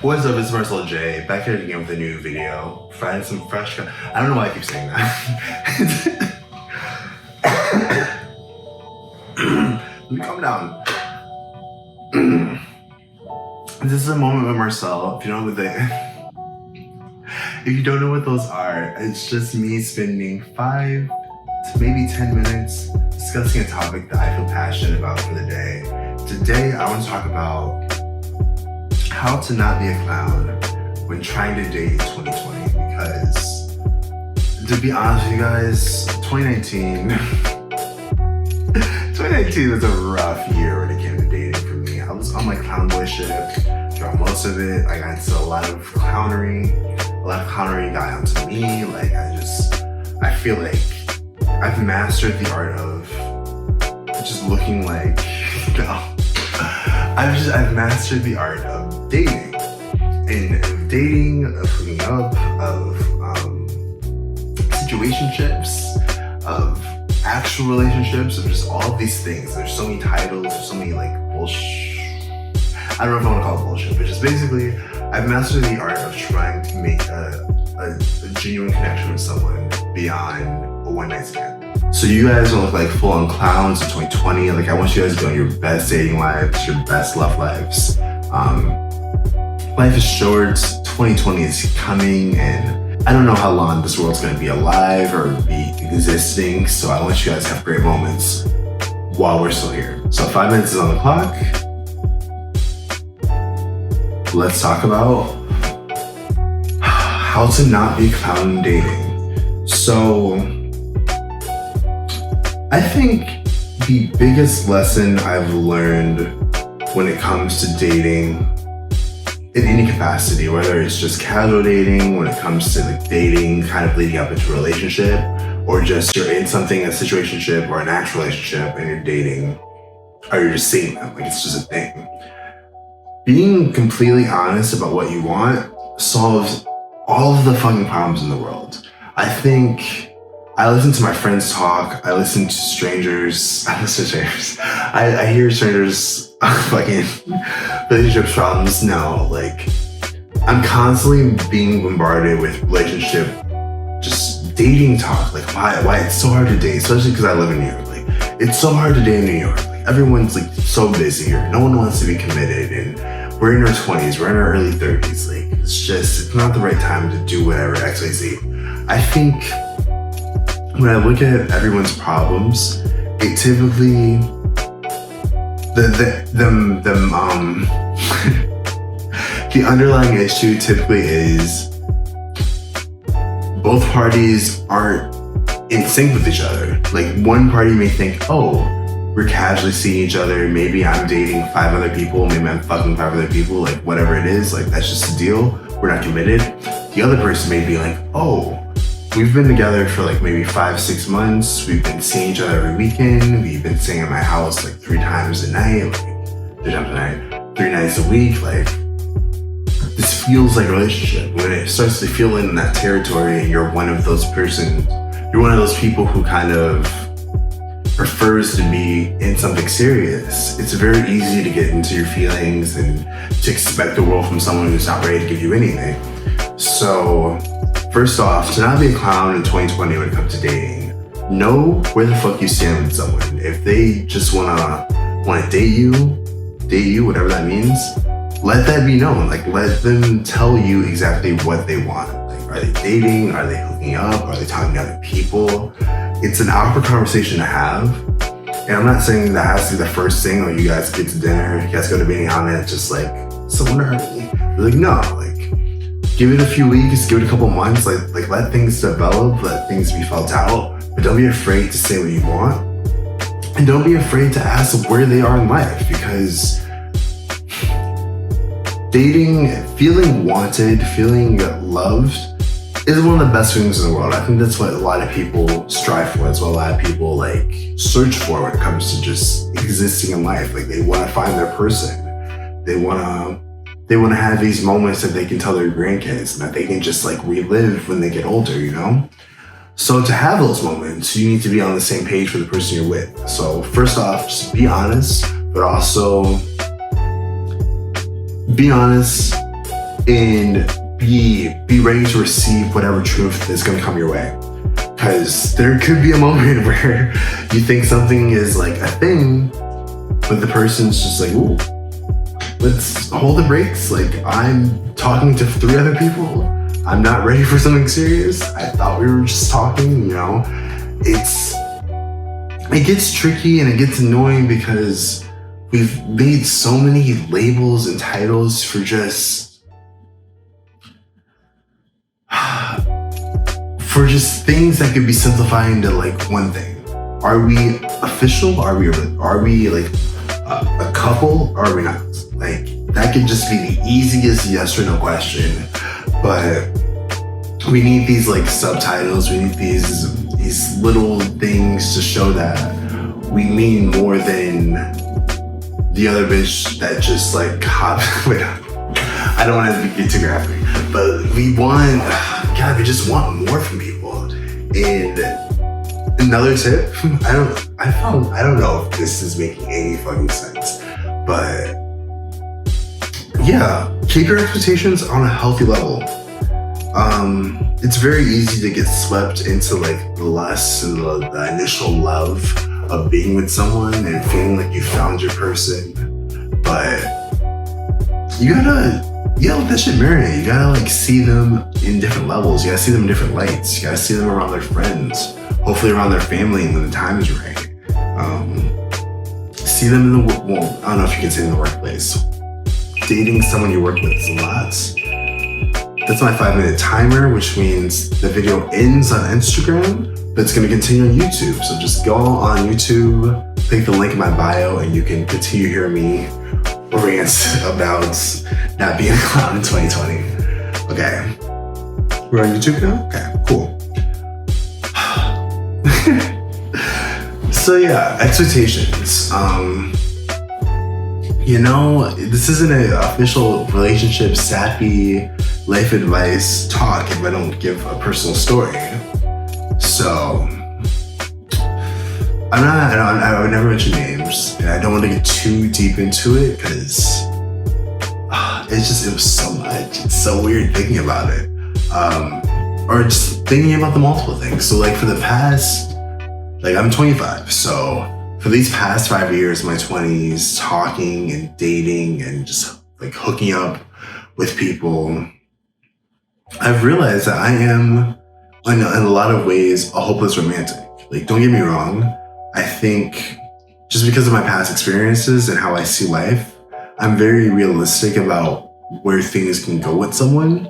What's up, it's Marcel J, back here again with a new video. Finding some fresh I don't know why I keep saying that. Let me calm down. This is a moment with Marcel. If you don't know what those are, it's just me spending 5 to maybe 10 minutes discussing a topic that I feel passionate about for the day. Today, I want to talk about how to not be a clown when trying to date in 2020, because to be honest with you guys, 2019 was a rough year when it came to dating for me. I was on my clown boy shit throughout most of it. I got into a lot of clownery got onto me. I feel like I've mastered the art of just looking like, I've mastered the art of dating, of hooking up, of situationships, of actual relationships, of just all of these things. There's so many titles, there's so many bullshit. I don't know if I want to call it bullshit, but just basically, I've mastered the art of trying to make a genuine connection with someone beyond a one-night stand. So you guys don't look like full-on clowns in 2020. I want you guys to go on your best dating lives, your best love lives. Life is short, 2020 is coming, and I don't know how long this world's gonna be alive or be existing, so I want you guys to have great moments while we're still here. So 5 minutes is on the clock. Let's talk about how to not be a clown in dating. So I think the biggest lesson I've learned when it comes to dating in any capacity, whether it's just casual dating, when it comes to dating kind of leading up into a relationship, or just you're in something, a situationship or an actual relationship and you're dating, or you're just seeing them, it's just a thing. Being completely honest about what you want solves all of the fucking problems in the world. I think I listen to my friends talk, I listen to strangers, I hear strangers fucking relationship problems now. I'm constantly being bombarded with relationship, just dating talk. Why it's so hard to date, especially because I live in New York. It's so hard to date in New York. Everyone's so busy here. No one wants to be committed, and we're in our 20s, we're in our early 30s. It's not the right time to do whatever XYZ. I think when I look at everyone's problems, it typically the underlying issue typically is both parties aren't in sync with each other. One party may think, oh, we're casually seeing each other, maybe I'm dating 5 other people, maybe I'm fucking 5 other people, whatever it is, that's just a deal, we're not committed. The other person may be like, oh, we've been together for maybe 5-6 months, we've been seeing each other every weekend, we've been staying at my house 3 times a night, 3 nights a week, this feels like a relationship. When it starts to feel in that territory and you're one of those people who kind of prefers to be in something serious, it's very easy to get into your feelings and to expect the world from someone who's not ready to give you anything. So, first off, to not be a clown in 2020 when it comes to dating, know where the fuck you stand with someone. If they just wanna date you, whatever that means, let that be known. Let them tell you exactly what they want. Are they dating? Are they hooking up? Are they talking to other people? It's an awkward conversation to have. And I'm not saying that has to be the first thing, or you guys get to dinner, you guys go to Benihana, and it's just someone hurt me. No, give it a few weeks, give it a couple months, let things develop, let things be felt out, but don't be afraid to say what you want. And don't be afraid to ask where they are in life, because dating, feeling wanted, feeling loved is one of the best things in the world. I think that's what a lot of people strive for. That's what a lot of people search for when it comes to just existing in life. They want to find their person. They want to have these moments that they can tell their grandkids and that they can just relive when they get older, So to have those moments, you need to be on the same page for the person you're with. So first off, just be honest. but also be honest and be ready to receive whatever truth is going to come your way. Because there could be a moment where you think something is like a thing, but the person's just like, ooh, let's hold the brakes. Like, I'm talking to 3 other people. I'm not ready for something serious. I thought we were just talking, you know. It gets tricky and it gets annoying because we've made so many labels and titles for just things that could be simplified into like one thing. Are we official? Are we like a couple? Or are we not? Like, that could just be the easiest yes or no question. But we need these like subtitles. We need these little things to show that we mean more than the other bitch that just like wait, I don't want to get too graphic, but we just want more from people. And another tip, I don't know if this is making any fucking sense, but yeah, keep your expectations on a healthy level. It's very easy to get swept into like the lust and the initial love of being with someone and feeling like you found your person, but you gotta let that shit marinate. You gotta like see them in different levels. You gotta see them in different lights. You gotta see them around their friends, hopefully around their family when the time is right. See them in the well, I don't know if you can say in the workplace. Dating someone you work with is a lot. That's my 5-minute timer, which means the video ends on Instagram, but it's gonna continue on YouTube. So just go on YouTube, click the link in my bio, and you can continue hearing me rant about not being a clown in 2020. Okay. We're on YouTube now? Okay, cool. So yeah, expectations. You know, this isn't an official relationship sappy life advice talk if I don't give a personal story. So I would never mention names, and I don't want to get too deep into it because it was so much. It's so weird thinking about it, or just thinking about the multiple things. So like for the past, like I'm 25, so for these past 5 years, my 20s, talking and dating and just like hooking up with people, I've realized that I am, in a lot of ways, a hopeless romantic. Like, don't get me wrong. I think just because of my past experiences and how I see life, I'm very realistic about where things can go with someone.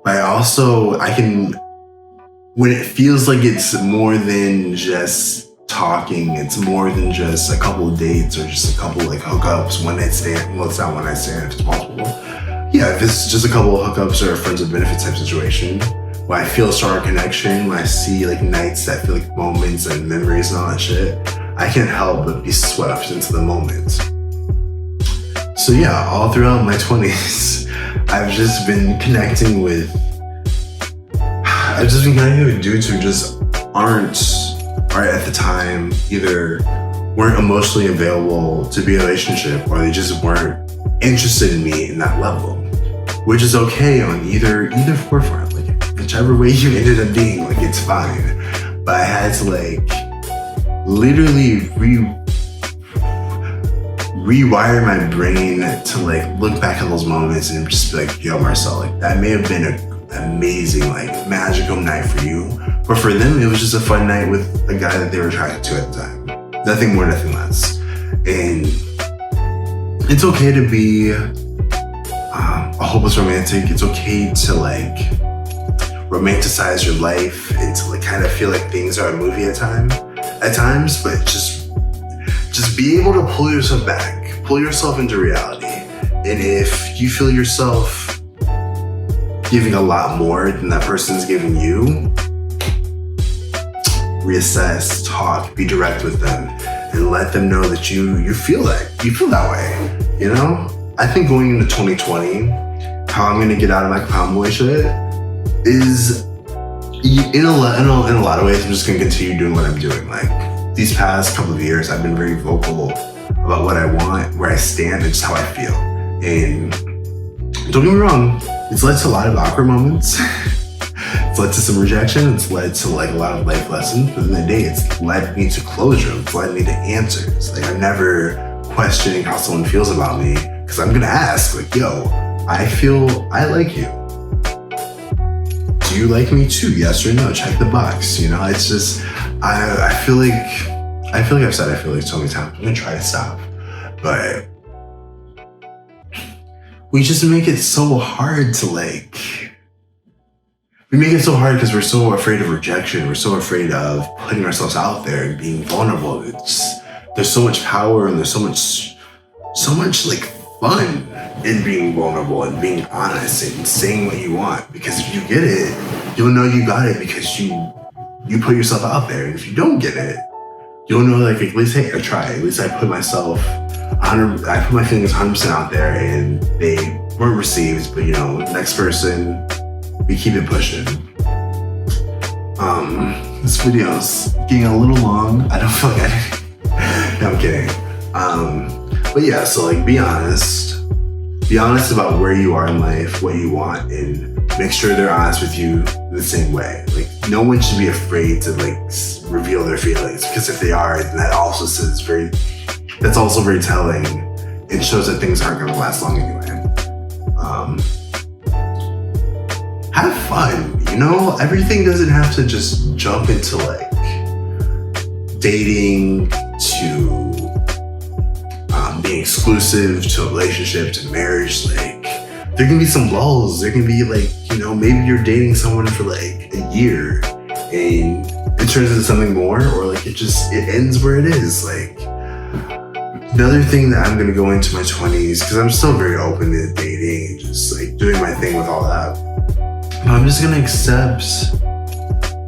But when it feels like it's more than just talking, it's more than just a couple of dates or just a couple like hookups, one night stand. Well, it's not one night stand, if it's multiple. Yeah, if it's just a couple of hookups or a friends with benefits type situation, when I feel a stronger connection, when I see like nights that feel like moments and memories and all that shit, I can't help but be swept into the moment. So yeah, all throughout my 20s, I've just been connecting with dudes who just aren't at the time, either weren't emotionally available to be in a relationship, or they just weren't interested in me in that level, which is okay on either forefront. Like whichever way you ended up being, like it's fine. But I had to like literally rewire my brain to like look back at those moments and just be like, yo, Marcel, like that may have been an amazing, like magical night for you, but for them it was just a fun night with a guy that they were attracted to at the time. Nothing more, nothing less. And it's okay to be a hopeless romantic. It's okay to like romanticize your life and to like kind of feel like things are a movie at times, but just be able to pull yourself back, pull yourself into reality. And if you feel yourself giving a lot more than that person's giving you, reassess, talk, be direct with them, and let them know that you feel that way. You know, I think going into 2020, how I'm gonna get out of my clown boy shit is in a lot of ways. I'm just gonna continue doing what I'm doing. Like these past couple of years, I've been very vocal about what I want I stand and just how I feel. And don't get me wrong, it's led to a lot of awkward moments. It's led to some rejection. It's led to like a lot of life lessons. But in the day, it's led me to closure. It's led me to answers. Like, I'm never questioning how someone feels about me, because I'm gonna ask, like, yo, I feel I like you. Do you like me too? Yes or no? Check the box. You know, it's just I feel like I've said I feel like so many times. I'm gonna try to stop, but we just make it so hard to like. We make it so hard because we're so afraid of rejection. We're so afraid of putting ourselves out there and being vulnerable. There's so much power and there's so much like fun in being vulnerable and being honest and saying what you want. Because if you get it, you'll know you got it because you put yourself out there. And if you don't get it, you'll know, like, at least, hey, I tried. At least I put my feelings 100% out there and they weren't received. But, you know, next person, we keep it pushing. This video's getting a little long. I don't feel like no, I'm kidding. But yeah, so like, be honest about where you are in life, what you want, and make sure they're honest with you the same way. Like, no one should be afraid to like reveal their feelings, because if they are, then that's also very telling. It shows that things aren't gonna last long anyway. Have fun, you know? Everything doesn't have to just jump into like dating to being exclusive to a relationship to marriage. Like, there can be some lulls. There can be like, you know, maybe you're dating someone for like a year and it turns into something more, or like it ends where it is. Like, another thing that I'm gonna go into my 20s, because I'm still very open to dating and just like doing my thing with all that. I'm just gonna accept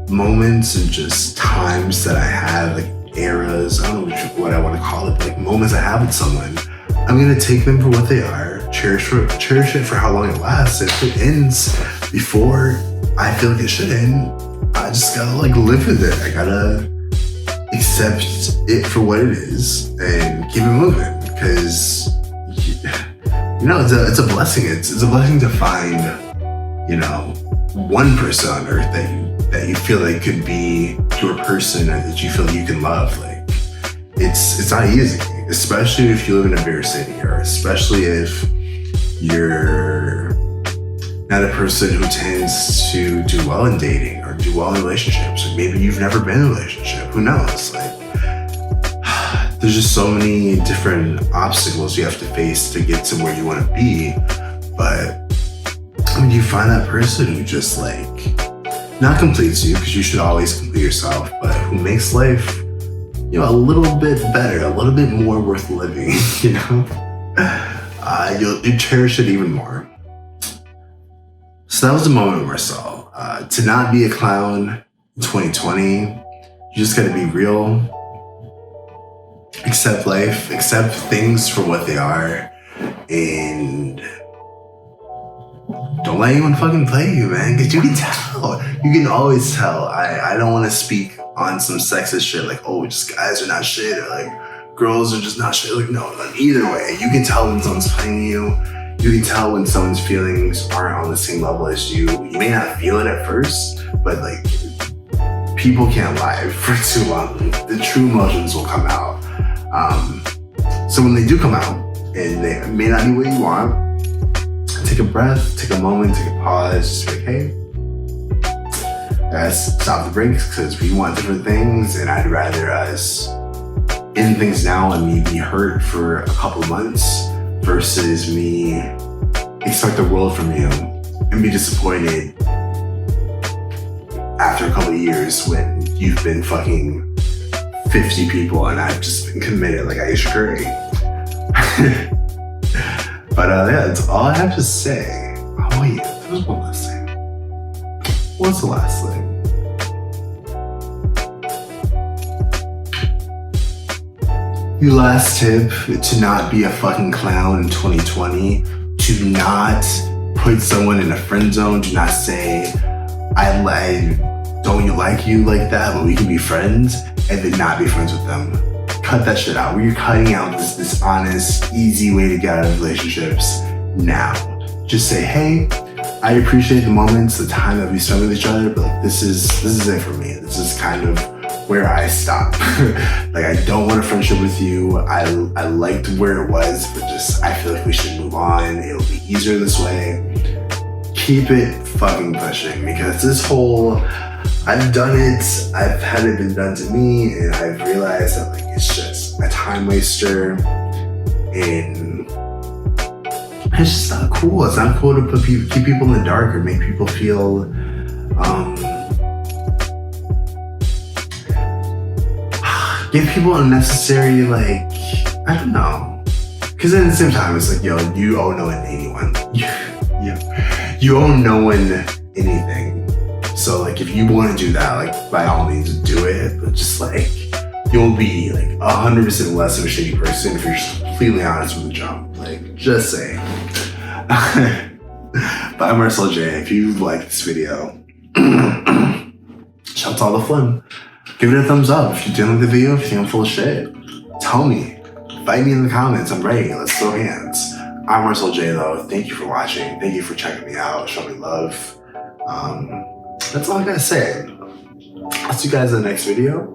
moments and just times that I have, like eras, I don't know what I want to call it, but like moments I have with someone. I'm gonna take them for what they are, cherish it for how long it lasts. If it ends before I feel like it should end, I just gotta like live with it. I gotta accept it for what it is and keep it moving, because you know, it's a blessing. It's a blessing to find, you know, one person on earth that you feel like could be your person that you feel you can love. Like, it's not easy, especially if you live in a bigger city, or especially if you're not a person who tends to do well in dating or do well in relationships. Or maybe you've never been in a relationship. Who knows? Like, there's just so many different obstacles you have to face to get to where you want to be. But when you find that person who just like not completes you, because you should always complete yourself, but who makes life, you know, a little bit better, a little bit more worth living, you know, you'll cherish it even more. So that was the moment with Marcel. To not be a clown in 2020, you just gotta be real, accept life, accept things for what they are, and don't let anyone fucking play you, man, because you can tell. You can always tell. I don't want to speak on some sexist shit like, oh, just guys are not shit, or like girls are just not shit. Like, no, either way, you can tell when someone's playing you. You can tell when someone's feelings aren't on the same level as you. You may not feel it at first, but like, people can't lie for too long. The true emotions will come out. So when they do come out, and they may not be what you want, take a breath, take a moment, take a pause, just be like, hey, let's stop the brakes, because we want different things, and I'd rather us end things now and me be hurt for a couple months versus me expect the world from you and be disappointed after a couple of years when you've been fucking 50 people and I've just been committed like Aisha Curry. But yeah, that's all I have to say. Oh wait, there was one last thing. What's the last thing? Your last tip, to not be a fucking clown in 2020. Do not put someone in a friend zone. Do not say, don't you like that, but we can be friends, and then not be friends with them. cut that shit out. We're cutting out this honest, easy way to get out of relationships now. Just say, hey, I appreciate the moments, the time that we spend with each other, but like, this is it for me. This is kind of where I stop. Like, I don't want a friendship with you. I liked where it was, but just, I feel like we should move on. It'll be easier this way. Keep it fucking pushing, because this whole, I've done it, I've had it been done to me, and I've realized that like it's just a time waster, and it's just not cool. It's not cool to keep people in the dark or make people feel give people unnecessary, like, I don't know. Because at the same time, it's like, yo, you owe no one anyone. You owe no one anything. So like, if you want to do that, like, by all means do it. But just like, you'll be like 100% less of a shitty person if you're just completely honest with the jump. Like, just saying. But I'm Marcel J. If you like this video, shout out to all the fun. Give it a thumbs up if you didn't like the video. If you think I'm full of shit, tell me. Fight me in the comments. I'm ready. Let's throw hands. I'm Marcel J, though. Thank you for watching. Thank you for checking me out. Show me love. That's all I gotta say. I'll see you guys in the next video.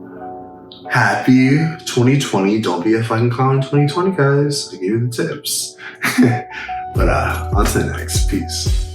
Happy 2020. Don't be a fucking clown in 2020, guys. I gave you the tips. But on to the next. Peace.